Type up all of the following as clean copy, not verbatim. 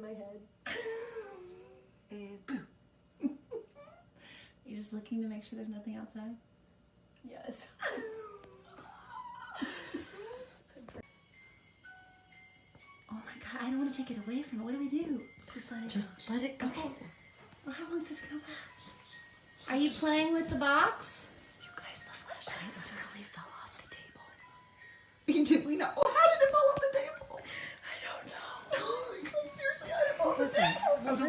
in my head. And boom. You're just looking to make sure there's nothing outside? Yes. Oh my god, I don't want to take it away from it. What do we do? Just let it go. Okay. Well, how long is this gonna last? Are you playing with the box? You guys, the flashlight literally fell off the table. Did we know? Oh, how did it fall off the table? I don't know. Oh my god, seriously, how did it fall off the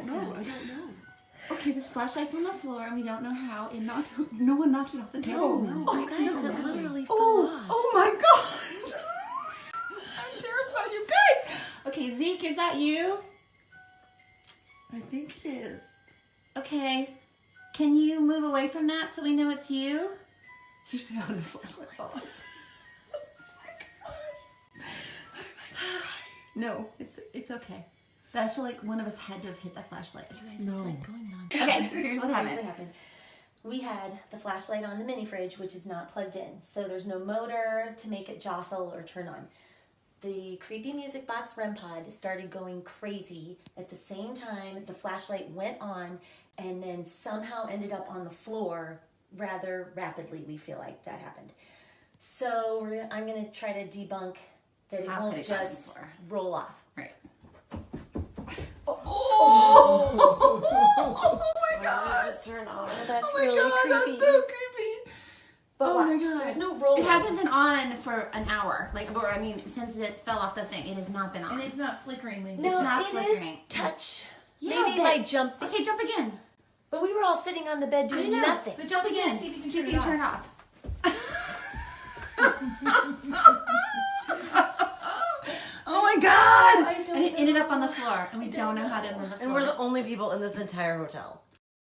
table? I don't know. Okay, this flashlight's on the floor and we don't know how it knocked. No one knocked it off the table. No. Oh, You guys, it literally fell off. Oh my god! I'm terrified, you guys. Okay, Zeke, is that you? I think it is. Okay, can you move away from that so we know it's you? Seriously, how did the flashlight fall off? No, it's okay. But I feel like one of us had to have hit the flashlight. You guys, No. it's like going on. Okay, here's what happened. What happened? We had the flashlight on the mini fridge, which is not plugged in. So there's no motor to make it jostle or turn on. The Creepy Music Box REM pod started going crazy. At the same time, the flashlight went on and then somehow ended up on the floor rather rapidly. We feel like that happened. So I'm going to try to debunk that it How won't could it go on the just floor? roll off. Right. Oh my god! Just turn off. Well, that's Oh my really god, creepy. that's so creepy. But Oh my watch, god. there's no roll. It hasn't been on for an hour. Since it fell off the thing, it has not been on. And it's not flickering. Like No, It's not it flickering. is touch. Yeah, Maybe but- by jump. Okay, jump again. But we were all sitting on the bed doing nothing. But jump again. See if you can See if turn you it can turn it off. Oh my god! I don't And it ended know. up on the floor, and we don't know how to move the floor. And we're the only people in this entire hotel.